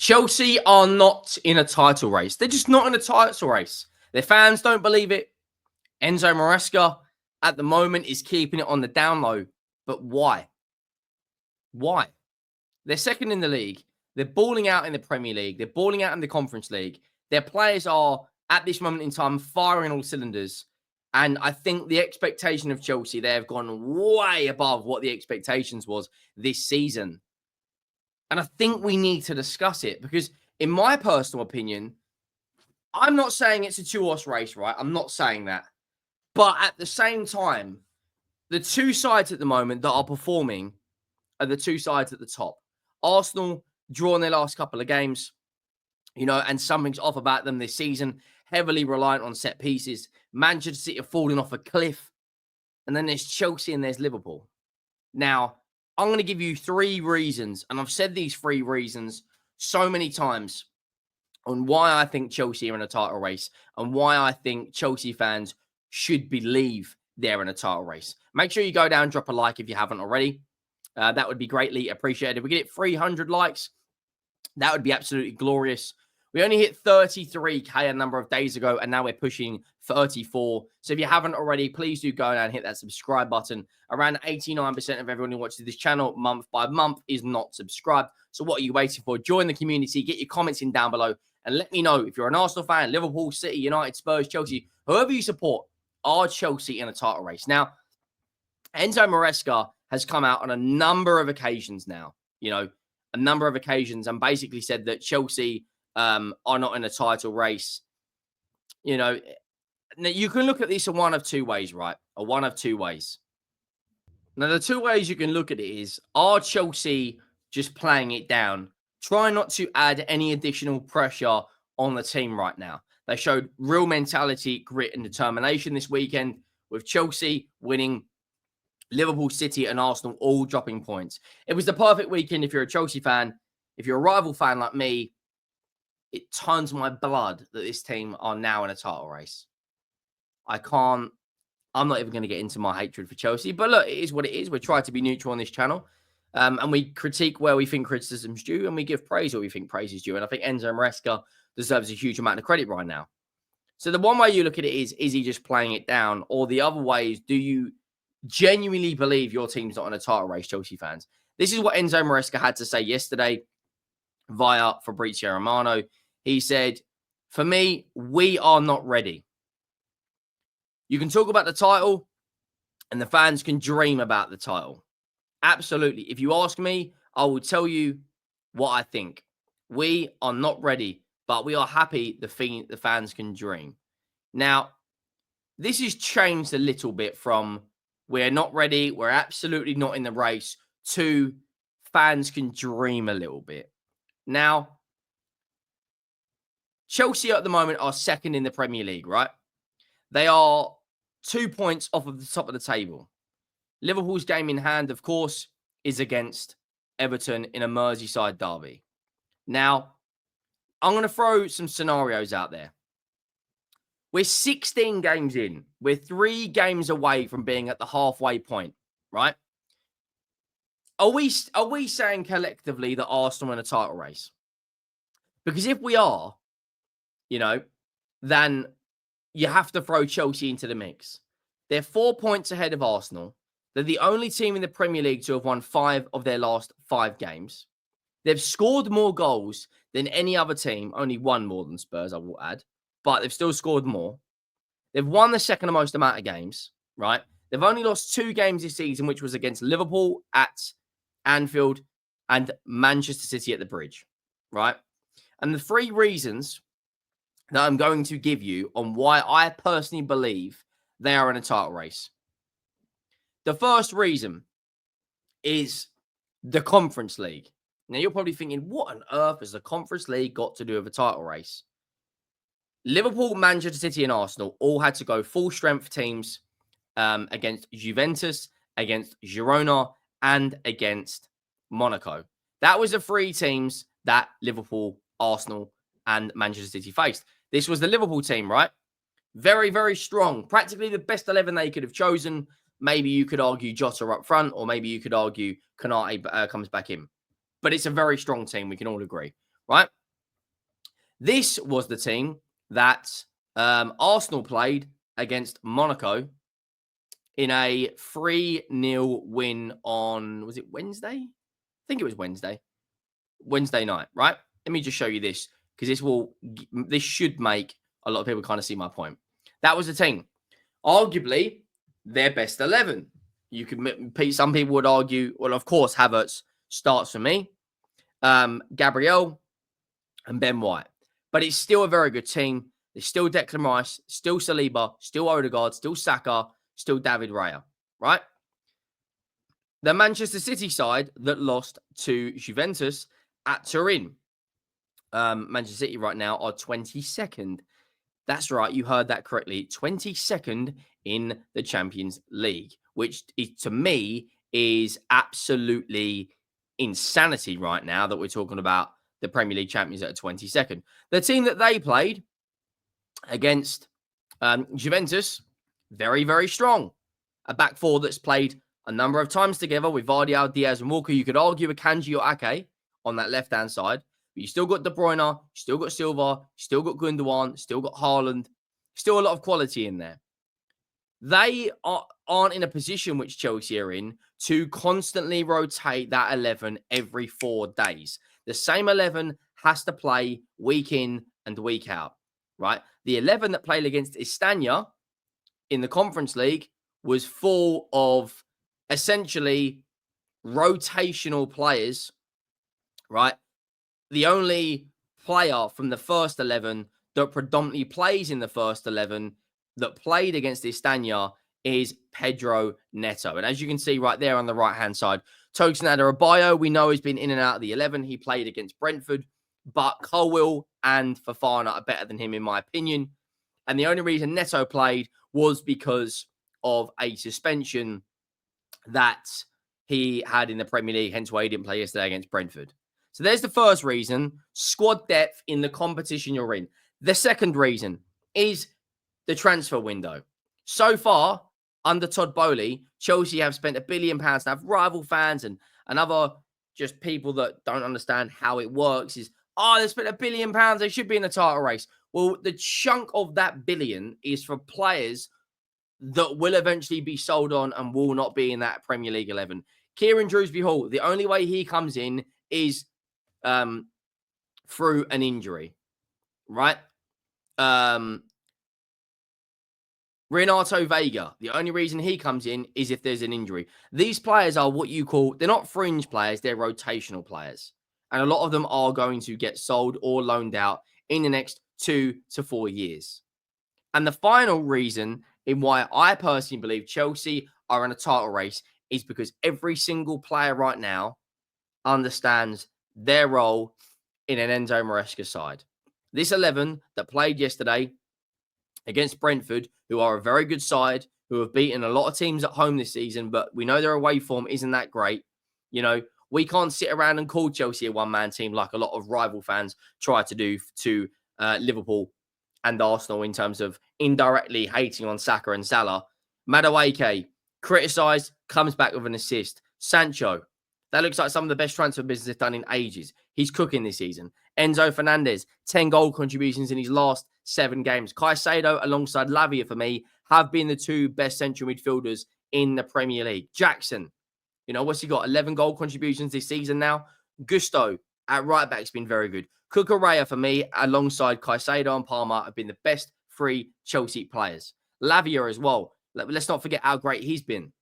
Chelsea are not in a title race. They're just not in a title race. Their fans don't believe it. Enzo Maresca at the moment is keeping it on the down low. But why? Why? They're second in the league. They're balling out in the Premier League. They're balling out in the Conference League. Their players are, at this moment in time, firing all cylinders. And I think the expectation of Chelsea, they have gone way above what the expectations was this season. And I think we need to discuss it because, in my personal opinion, I'm not saying it's a two-horse race, right? I'm not saying that. But at the same time, the two sides at the moment that are performing are the two sides at the top. Arsenal drawn their last couple of games, and something's off about them this season, heavily reliant on set pieces. Manchester City are falling off a cliff. And then there's Chelsea and there's Liverpool. Now, I'm going to give you three reasons, and I've said these three reasons so many times on why I think Chelsea are in a title race and why I think Chelsea fans should believe they're in a title race. Make sure you go down, drop a like if you haven't already. That would be greatly appreciated. If we get it 300 likes, that would be absolutely glorious. We only hit 33K a number of days ago, and now we're pushing 34. So if you haven't already, please do go down and hit that subscribe button. Around 89% of everyone who watches this channel month by month is not subscribed. So what are you waiting for? Join the community, get your comments in down below, and let me know if you're an Arsenal fan, Liverpool, City, United, Spurs, Chelsea, whoever you support, are Chelsea in a title race? Now, Enzo Maresca has come out on a number of occasions now, and basically said that Chelsea are not in a title race. Now you can look at this in one of two ways, right? Or one of two ways. Now, the two ways you can look at it is, are Chelsea just playing it down? Try not to add any additional pressure on the team right now. They showed real mentality, grit, and determination this weekend with Chelsea winning, Liverpool, City, and Arsenal all dropping points. It was the perfect weekend if you're a Chelsea fan. If you're a rival fan like me, it turns my blood that this team are now in a title race. I'm not even going to get into my hatred for Chelsea, but look, it is what it is. We try to be neutral on this channel, and we critique where we think criticism's due, and we give praise where we think praise is due. And I think Enzo Maresca deserves a huge amount of credit right now. So the one way you look at it is he just playing it down? Or the other way is, do you genuinely believe your team's not in a title race, Chelsea fans? This is what Enzo Maresca had to say yesterday via Fabrizio Romano. He said, for me, we are not ready. You can talk about the title and the fans can dream about the title. Absolutely. If you ask me, I will tell you what I think. We are not ready, but we are happy the fans can dream. Now, this has changed a little bit from we're not ready, we're absolutely not in the race, to fans can dream a little bit. Now, Chelsea at the moment are second in the Premier League, right? They are 2 points off of the top of the table. Liverpool's game in hand, of course, is against Everton in a Merseyside derby. Now, I'm going to throw some scenarios out there. We're 16 games in. We're 3 games away from being at the halfway point, right? Are we saying collectively that Arsenal in a title race? Because if we are, then you have to throw Chelsea into the mix. They're 4 points ahead of Arsenal. They're the only team in the Premier League to have won 5 of their last 5 games. They've scored more goals than any other team, only one more than Spurs, I will add, but they've still scored more. They've won the second most amount of games, right? They've only lost 2 games this season, which was against Liverpool at Anfield and Manchester City at the Bridge, right? And the 3 reasons that I'm going to give you on why I personally believe they are in a title race. The first reason is the Conference League. Now, you're probably thinking, what on earth has the Conference League got to do with a title race? Liverpool, Manchester City, and Arsenal all had to go full-strength teams against Juventus, against Girona, and against Monaco. That was the 3 teams that Liverpool, Arsenal, and Manchester City faced. This was the Liverpool team, right? Very, very strong. Practically the best 11 they could have chosen. Maybe you could argue Jota up front, or maybe you could argue Konate comes back in. But it's a very strong team, we can all agree, right? This was the team that Arsenal played against Monaco in a 3-0 win on, was it Wednesday? I think it was Wednesday night, right? Let me just show you this because this should make a lot of people kind of see my point. That was the team. Arguably, their best 11. Some people would argue, well, of course, Havertz starts for me. Gabriel and Ben White. But it's still a very good team. There's still Declan Rice, still Saliba, still Odegaard, still Saka, still David Raya, right? The Manchester City side that lost to Juventus at Turin. Manchester City right now are 22nd. That's right, you heard that correctly. 22nd in the Champions League, which to me is absolutely insanity right now that we're talking about the Premier League champions at 22nd. The team that they played against Juventus, very, very strong. A back four that's played a number of times together with Vardy, Diaz, and Walker. You could argue with Kanji or Ake on that left-hand side. But you still got De Bruyne, you still got Silva, still got Gundogan, still got Haaland. Still a lot of quality in there. They aren't in a position which Chelsea are in to constantly rotate that 11 every 4 days. The same 11 has to play week in and week out, right? The 11 that played against Istana in the Conference League was full of essentially rotational players, right? The only player from the first 11 that predominantly plays in the first 11 that played against Istana is Pedro Neto. And as you can see right there on the right-hand side, Tosin Adarabioyo, we know he's been in and out of the 11. He played against Brentford, but Colwill and Fofana are better than him, in my opinion. And the only reason Neto played was because of a suspension that he had in the Premier League, hence why he didn't play yesterday against Brentford. So there's the first reason, squad depth in the competition you're in. The second reason is the transfer window. So far, under Todd Boehly, Chelsea have spent £1 billion to have rival fans and other just people that don't understand how it works is, they spent £1 billion, they should be in the title race. Well, the chunk of that billion is for players that will eventually be sold on and will not be in that Premier League 11. Kieran Dewsbury-Hall, the only way he comes in is through an injury, right? Renato Vega, the only reason he comes in is if there's an injury. These players are what you call, they're not fringe players, they're rotational players. And a lot of them are going to get sold or loaned out in the next 2 to 4 years. And the final reason in why I personally believe Chelsea are in a title race is because every single player right now understands their role in an Enzo Maresca side. This 11 that played yesterday against Brentford, who are a very good side, who have beaten a lot of teams at home this season, but we know their away form isn't that great. You know, we can't sit around and call Chelsea a one-man team like a lot of rival fans try to do to Liverpool and Arsenal in terms of indirectly hating on Saka and Salah. Madueke, criticised, comes back with an assist. Sancho, that looks like some of the best transfer business done in ages. He's cooking this season. Enzo Fernandez, 10 goal contributions in his last 7 games. Caicedo alongside Lavia for me have been the 2 best central midfielders in the Premier League. Jackson, you know, what's he got? 11 goal contributions this season now. Gusto at right back has been very good. Cucurella for me alongside Caicedo and Palmer have been the best 3 Chelsea players. Lavia as well. Let's not forget how great he's been,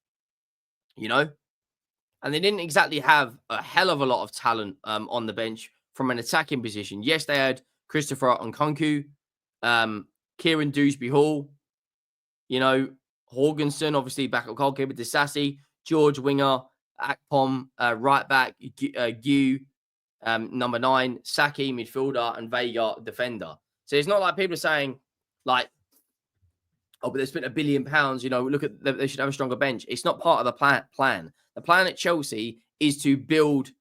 you know. And they didn't exactly have a hell of a lot of talent on the bench from an attacking position. Yes, they had Christopher Nkunku, Kieran Dewsbury-Hall, you know, Jorgensen, obviously backup goalkeeper, Disasi, George winger, Akpom, right back, Gu, number 9, Saki, midfielder, and Vega, defender. So it's not like people are saying, like, oh, but they spent £1 billion, you know, look at, they should have a stronger bench. It's not part of the plan. The plan at Chelsea is to build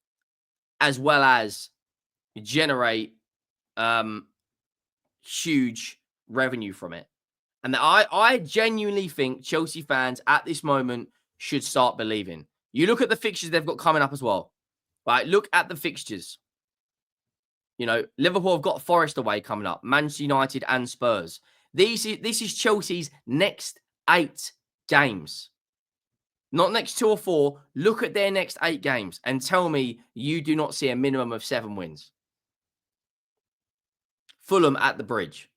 as well as generate huge revenue from it. And I genuinely think Chelsea fans at this moment should start believing. You look at the fixtures they've got coming up as well, right? Look at the fixtures. You know, Liverpool have got Forest away coming up, Manchester United and Spurs. This is Chelsea's next 8 games. Not next 2 or 4. Look at their next 8 games and tell me you do not see a minimum of 7 wins. Fulham at the Bridge.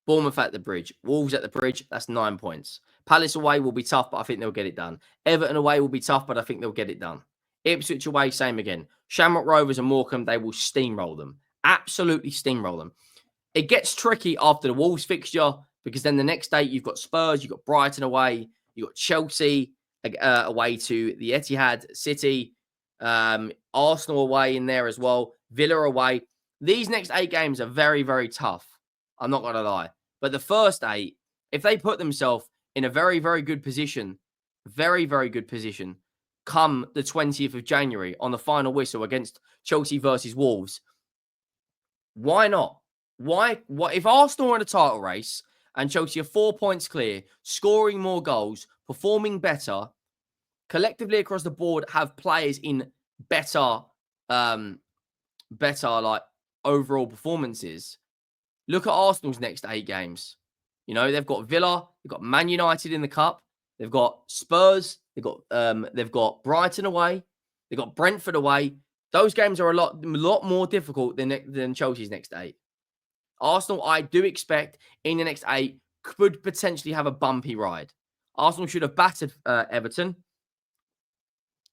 Bournemouth at the Bridge. Wolves at the Bridge. That's 9 points. Palace away will be tough, but I think they'll get it done. Everton away will be tough, but I think they'll get it done. Ipswich away, same again. Shamrock Rovers and Morecambe, they will steamroll them. Absolutely steamroll them. It gets tricky after the Wolves fixture because then the next day you've got Spurs, you've got Brighton away, you've got Chelsea away to the Etihad, City, Arsenal away in there as well, Villa away. These next 8 games are very, very tough. I'm not going to lie. But the first 8, if they put themselves in a very, very good position, very, very good position, come the 20th of January on the final whistle against Chelsea versus Wolves, why not? Why? What if Arsenal are in a title race and Chelsea are 4 points clear, scoring more goals, performing better, collectively across the board, have players in better, like overall performances? Look at Arsenal's next 8 games. You know, they've got Villa, they've got Man United in the cup, they've got Spurs, they've got Brighton away, they've got Brentford away. Those games are a lot more difficult than Chelsea's next 8. Arsenal, I do expect in the next 8 could potentially have a bumpy ride. Arsenal should have battered Everton.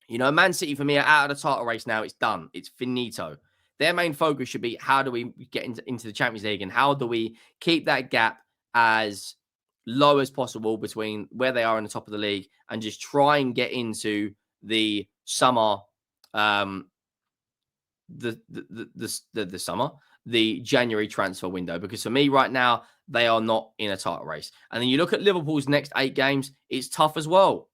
You know, Man City for me are out of the title race now. It's done. It's finito. Their main focus should be how do we get into the Champions League and how do we keep that gap as low as possible between where they are in the top of the league and just try and get into the summer, the January transfer window. Because for me right now, they are not in a title race. And then you look at Liverpool's next 8 games, it's tough as well.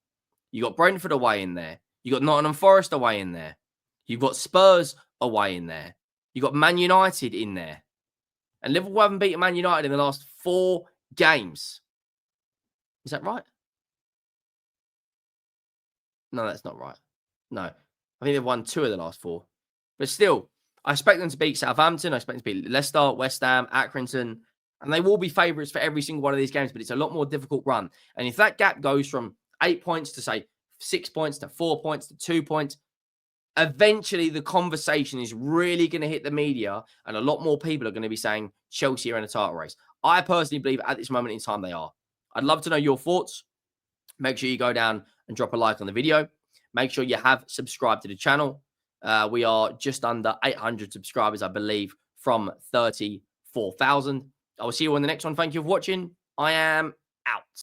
You got Brentford away in there. You got Nottingham Forest away in there. You've got Spurs away in there. You got Man United in there. And Liverpool haven't beaten Man United in the last 4 games. Is that right? No, that's not right. No. I think they've won 2 of the last 4. But still, I expect them to beat Southampton. I expect them to beat Leicester, West Ham, Accrington. And they will be favourites for every single one of these games, but it's a lot more difficult run. And if that gap goes from 8 points to, say, 6 points to 4 points to 2 points, eventually the conversation is really going to hit the media and a lot more people are going to be saying Chelsea are in a title race. I personally believe at this moment in time they are. I'd love to know your thoughts. Make sure you go down and drop a like on the video. Make sure you have subscribed to the channel. We are just under 800 subscribers, I believe, from 34,000. I will see you on the next one. Thank you for watching. I am out.